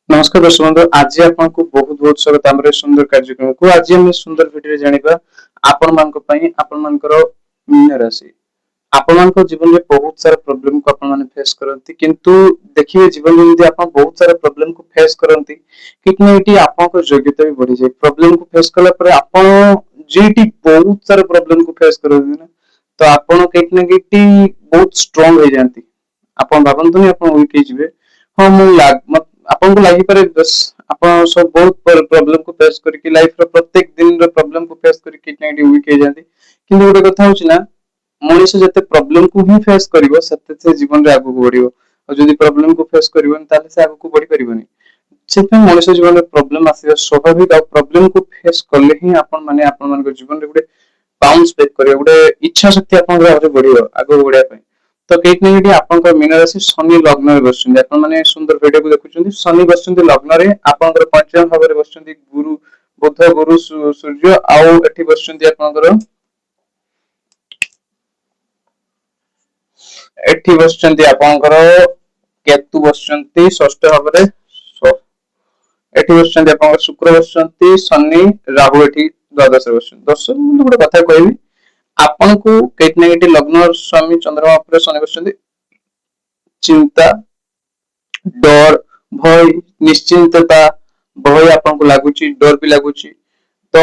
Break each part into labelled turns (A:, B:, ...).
A: नमस्कार दर्शक बंधु आज आपको बहुत बहुत स्वागत आम सुंदर कार्यक्रम को आज आम सुंदर भिडियो जानिबा आपण मानक पई आपण मानकर मीन राशि आपण मानक जीवन में बहुत सारा प्रॉब्लम को आपण माने फेस करंती किंतु देखिए जीवन में यदि आपण बहुत सारा प्रॉब्लम को फेस करंती कितने एटी आपण को योग्यता भी बढ़ी जाए प्रॉब्लम को फेस कला पर आपण जेटी बहुत सारा प्रॉब्लम को फेस करंती ना तो आपण कितने किटी बहुत स्ट्रांग हो जाती आपण भाबंतु नहीं आपण वीक हो जिवे हां मु लाग मत आपन को लागि पारे बस आपन सब बहुत प्रॉब्लम को फेस करके लाइफ रो प्रत्येक दिन रो प्रॉब्लम को फेस करके कितने वीक हो जाती किंतु गोटे कथा होची ना मनुष्य जते प्रॉब्लम को ही फेस करिवो सत्य से जीवन रे आगु बढ़िवो और जदि प्रॉब्लम को फेस करिवोनी ताले से आगु बढ़ी परिबोनी सेते मनुष्य जीवन में प्रॉब्लम आसीबा स्वाभाविक और प्रॉब्लम को फेस करले ही आपन माने आपन मान जीवन रे गुटे बाउंस बैक करियो गुटे इच्छा शक्ति आपन रे आगे बढ़ियो आगु बढ़िया पई तो केत नेगेटी आपन को मीन राशि शनि लग्न रे बसुंदी आपन माने सुंदर वीडियो को देखुचंदी शनि बसुंदी लग्न रे आपन को पंचम भाव रे बसुंदी गुरु बुध गुरु सूर्य आउ एठी बसुंदी आपन को एठी बसचंती आपनकर केतु बसचंती षष्ठ भाव रे एठी बसचंती आपनकर शुक्र बसचंती शनि राहु एठी द्वादश रे बसचंती दर्शक बंधु गोटे कथा कहबी आपन को केत नेगेटी लग्न स्वामी चंद्रमा पर शनि बसचंती चिंता डर भय निश्चिंतता भय आपन को लागुची डर भी लागुची तो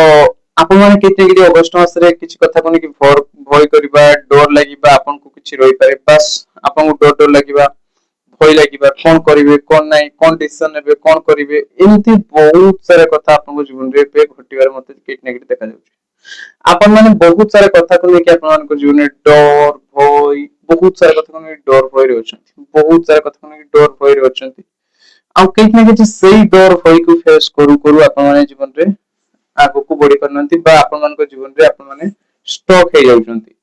A: आपण माने केते कि अगस्त मास रे किछि कथा कोनी कि भय करबा डर लागिबा आपन को किछि रहि पारे बस आपन को डर लागिबा भय लागिबा कोन करिवे कोन नाही कोन डिसीजन नेबे कोन करिवे एमती बहुत सारा कथा आपन को जीवन रे पे घटिबार मते केत नेगेटिव देखा जाउची आपन माने बहुत सारा कथा को लेके आपन मान को जीवन रे डर भय बहुत सारा कथा को डर भय रे अछंती बहुत सारा कथा को डर भय रे अछंती आ केत ने कि सेही डर भय को फेस करू करू आपन माने जीवन रे आगु को बढ़ी करनंती बा आपन मान को जीवन रे आपन माने स्टक हे जाउछंती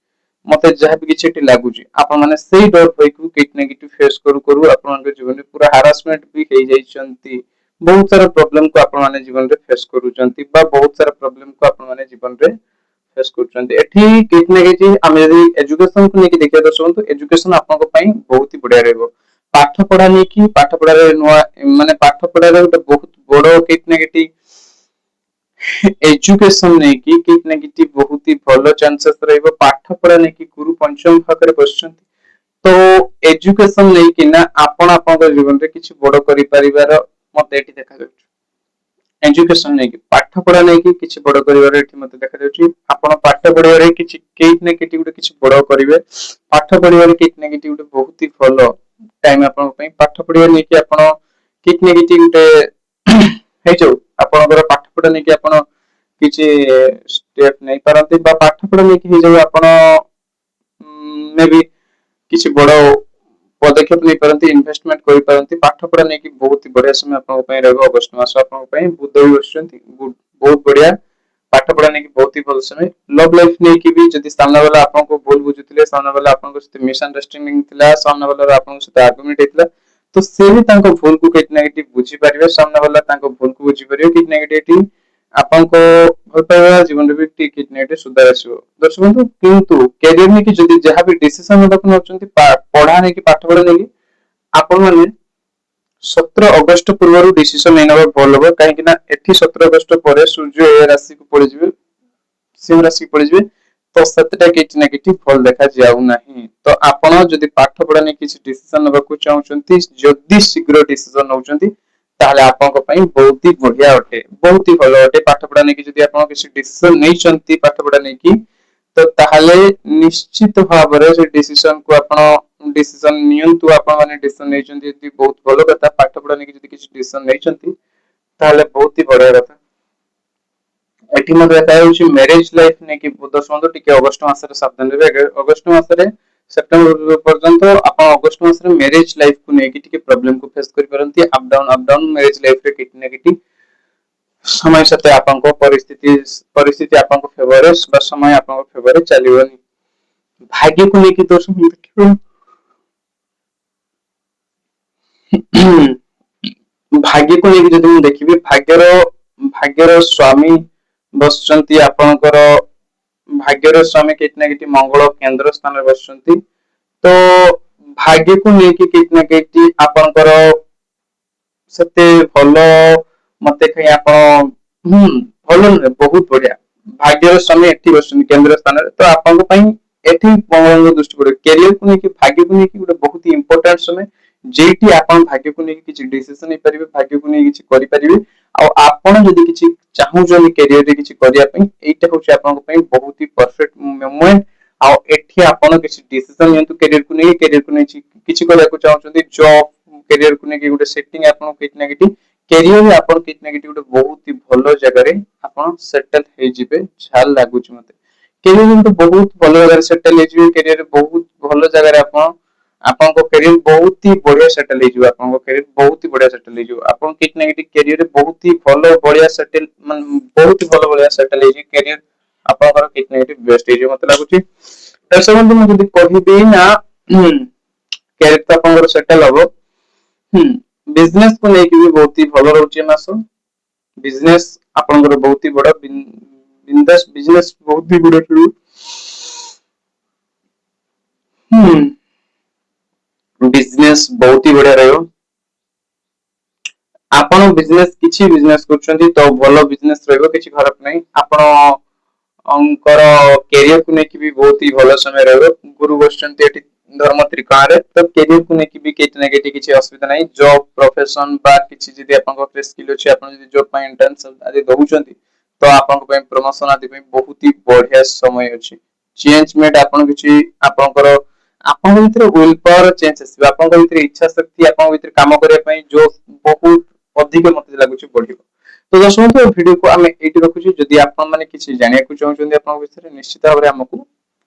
A: मते जहा भी किछटी लागुची आपन माने सेही डर भय को केत नेगेटिव फेस करू करू आपन मान को जीवन रे पूरा हरासमेंट भी हे जाइछंती बहुत सारा प्रॉब्लम को आपन माने जीवन रे फेस करूछंती बा बहुत सारा प्रॉब्लम को आपन माने जीवन रे फेस करूछंती एठी केत नेगेटिव हम यदि एजुकेशन को लेके देखिया दर्शक तो एजुकेशन आपन को पई बहुत ही बढ़िया रहबो पाठ पढ़ा नै कि पाठ पढ़ा रे नुवा माने पाठ पढ़ा रे बहुत बड़ो केत नेगेटिव एजुकेशन नै कि केत नेगेटिव बहुत ही भलो चांसेस रहबो पाठ पढ़ा नै कि गुरु पंचम भाग रे बसचंती तो एजुकेशन नै कि ना आपण आपन जीवन रे किछि बड़ करि परिवार मते एठी देखा जाउछ एजुकेशन नै कि पाठ पढ़ा नै कि किछि बड़ करिवार एठी मते देखा जाउछ आपण पाठ पढ़िबार किछि केत नेगेटिव गुटे किछि बड़ करिवे पाठ पढ़िबार केत नेगेटिव गुटे बहुत ही भलो टाइम आपन पई पाठ पढ़िबार नै कि आपण केत नेगेटिव गुटे हे जो आपनकर पाठ पढ़ा नै कि आपण किछि स्टेप नै परंतु बा पाठ पढ़ा नै कि हे जो आपण मे बी किछि बड़ पदक्षेप नै परंतु इन्वेस्टमेंट करि परंतु पाठ पढ़ा नै कि बहुत ही बढ़िया समय आपन पई रहबो अगस्त मास आपन पई बुध भी बसचंती बहुत बढ़िया पाठ पढ़ा नै कि बहुत ही भल समय लव लाइफ नै कि भी जदि सामने वाला आपन को भूल बुझुतिले सामने वाला आपन को सते मिसअंडरस्टैंडिंग थिला सामने वाला आपन को सते आर्गुमेंट हेतला तो से भी तांको भूल को केत नेगेटिव बुझी परिबे सामने वाला तांको भूल को बुझी परिबे केत नेगेटिव आपन को भल पाइबा जीवन रे भी केत नेगेटिव सुधार आसीबो दर्शक बंधु किंतु कैरियर में कि जदि जहां भी डिसीजन नेबा को नचंती पढ़ा नै कि पाठ पढ़ा नै कि आपन माने 17 अगस्त पूर्व डिसीजन नै नबा भल हो काहे कि ना एठी 17 अगस्त पर सूर्य ए राशि को पड़ जिवे सिंह राशि पड़ जिवे तो सतटा केत नेगेटिव फल देखा जाउ नाही तो आपण जदि पाठ पढ़ा नै किछि डिसीजन नबा को चाहउचंती जदि शीघ्र डिसीजन नउचंती ताले आपन को पई बहुत ही बढ़िया अटे बहुत ही भलो अटे पाठ पढ़ा नै कि जदि आपण किछि डिसीजन नै चंती पाठ पढ़ा नै कि तो ताले निश्चित भाव रे से डिसीजन को आपण डिसीजन नियंतु आपण माने डिसीजन नै चंती यदि बहुत भलो कथा पाठ पढ़ा नै कि जदि किछि डिसीजन नै चंती ताले बहुत ही बढ़िया कथा एठी मते देखा होछि मैरिज लाइफ नै कि दर्शक टिके अगस्त मास रे सावधान रे अगस्त मास रे सेप्टेम्बर पर्यंत आपण अगस्त मास रे मैरिज लाइफ को नै कि टिके प्रॉब्लम को फेस करि परंती अप डाउन मैरिज लाइफ रे किट नेगेटिव समय सते आपण को परिस्थिति आपण को फेवर रे बस समय आपण को फेवर रे चलिबोनी भाग्य को नै कि दर्शक देखिबो भाग्य को नै कि जदि हम देखिबे भाग्यर स्वामी बसचंती आपनकर भाग्यर स्वामी केत नेगेटिव मंगल केंद्र स्थान रे बसचंती तो भाग्य को लेके केत नेगेटिव आपनकर ସେତେ ଭଲ ମତେ କାହିଁ ଆପଣ ଭଲ ନୁହେଁ, ବହୁତ ବଢିଆ। ଭାଗ୍ୟର ସ୍ୱାମୀ ଏଠି ବସୁଛନ୍ତି କେନ୍ଦ୍ର ସ୍ଥାନରେ, ତ ଆପଣଙ୍କ ପାଇଁ ଏଠି ମଙ୍ଗଳଙ୍କ ଦୃଷ୍ଟି ପଡିବ। କ୍ୟାରିୟରକୁ ନେଇକି ଭାଗ୍ୟକୁ ନେଇକି ଗୋଟେ ବହୁତ ଇମ୍ପୋର୍ଟାଣ୍ଟ ସମୟ, ଯେଇଠି ଆପଣ ଭାଗ୍ୟକୁ ନେଇକି କିଛି ଡିସିସନ ନେଇପାରିବେ, ଭାଗ୍ୟକୁ ନେଇ କିଛି କରିପାରିବେ। ଆଉ ଆପଣ ଯଦି କିଛି ଚାହୁଁଛନ୍ତି କ୍ୟାରିୟରରେ କିଛି କରିବା ପାଇଁ, ଏଇଟା ହଉଛି ଆପଣଙ୍କ ପାଇଁ ବହୁତ ହି ପରଫେକ୍ଟ ମୋମେଣ୍ଟ। ଆଉ ଏଠି ଆପଣ କିଛି ଡିସିସନ ନିଅନ୍ତୁ କ୍ୟାରିୟରକୁ ନେଇ, କ୍ୟାରିୟରକୁ ନେଇ କିଛି କରିବାକୁ ଚାହୁଁଛନ୍ତି, ଜବ କ୍ୟାରିୟରକୁ ନେଇକି ଗୋଟେ ସେଟିଂ ଆପଣ କିଛି ନା କିଛି କ୍ୟାରିୟରରେ ଆପଣ କିଛି ନା କିଛି ଗୋଟେ ବହୁତ ହି ଭଲ ଜାଗାରେ ଆପଣ ସେଟଲ ହେଇଯିବେ ଯାହା ଲାଗୁଛି ମତେ। କ୍ୟାରିୟର କିନ୍ତୁ ବହୁତ ଭଲ ଜାଗାରେ ସେଟଲ ହେଇଯିବେ, କ୍ୟାରିୟରରେ ବହୁତ ଭଲ ଜାଗାରେ ଆପଣ ଆପଣଙ୍କ କ୍ୟାରିୟର ବହୁତ ହି ବଢିଆ ସେଟଲ ହେଇଯିବ, ଆପଣଙ୍କ କ୍ୟାରିୟର ବହୁତ ହି ବଢିଆ ସେଟଲ ହେଇଯିବ। ଆପଣ କିଛି ନା କିଛି କ୍ୟାରିୟରରେ ବହୁତ ହି ଭଲ ବଢିଆ ସେଟଲ, ମାନେ ବହୁତ ହି ଭଲ ବଢିଆ ସେଟଲ ହେଇଯିବ କ୍ୟାରିୟର ଆପଣଙ୍କର କିଛି ନା କିଛି ବେଷ୍ଟ ହେଇଯିବ ମତେ ଲାଗୁଛି। ଦର୍ଶକ ମୁଁ ଯଦି କହିବି ନା କ୍ୟାରିୟର ତ ଆପଣଙ୍କର ସେଟଲ ହବ। ବିଜନେସ କୁ ନେଇକି ବି ବହୁତ ହି ଭଲ ରହୁଛି ଏ ମାସ। ବିଜନେସ ଆପଣଙ୍କର ବହୁତ ହି ବଡ ବିଜନେସ ବହୁତ ହି ବଡ ବିଜନେସ ବହୁତ ହି ବଢିଆ ରହିବ। ଆପଣ ବିଜନେସ କିଛି ବିଜନେସ କରୁଛନ୍ତି ତ ଭଲ ବିଜନେସ ରହିବ, କିଛି ଖରାପ ନାହିଁ। ଆପଣ ଙ୍କର କ୍ୟାରିୟରକୁ ନେଇକି ବି ବହୁତ ହି ଭଲ ସମୟ ରହିବ। ଗୁରୁ ବସିଛନ୍ତି ଏଠି ଧର୍ମ ତ୍ରିକୋଣରେ, ତ କ୍ୟାରିୟରକୁ ନେଇକି ବି କିଛି ନା କିଛି ଅସୁବିଧା ନାହିଁ। ଜବ ପ୍ରଫେସନ ବା କିଛି ଯଦି ଆପଣଙ୍କ ସ୍କିଲ ଅଛି, ଆପଣ ଯଦି ଜବ ପାଇଁ ଏଣ୍ଟ୍ରାନ୍ସ ଆଦି ଦଉଛନ୍ତି, ତ ଆପଣଙ୍କ ପାଇଁ ପ୍ରମୋସନ ଆଦି ପାଇଁ ବହୁତ ହି ବଢିଆ ସମୟ ଅଛି। ଚେଞ୍ଜମେଣ୍ଟ ଆପଣ କିଛି ଆପଣଙ୍କର ଆପଣଙ୍କ ଭିତରେ ୱିଲ ପାୱାର ଚେଞ୍ଜ ଆସିବ, ଆପଣଙ୍କ ଭିତରେ ଇଚ୍ଛା ଶକ୍ତି, ଆପଣଙ୍କ ଭିତରେ କାମ କରିବା ପାଇଁ ଯୋଉ ବହୁତ ଅଧିକ ମତେ ଲାଗୁଛି ବଢିବ। ତ ଦର୍ଶକ ଭିଡିଓକୁ ଆମେ ଏଇଠି ରଖୁଛୁ। ଯଦି ଆପଣ ମାନେ କିଛି ଜାଣିବାକୁ ଚାହୁଁଛନ୍ତି ଆପଣଙ୍କ ବିଷୟରେ, ନିଶ୍ଚିତ ଭାବରେ ଆମକୁ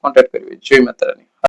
A: କଣ୍ଟାକ୍ଟ କରିବେ। ଜୟ ମାତା ରାଣୀ।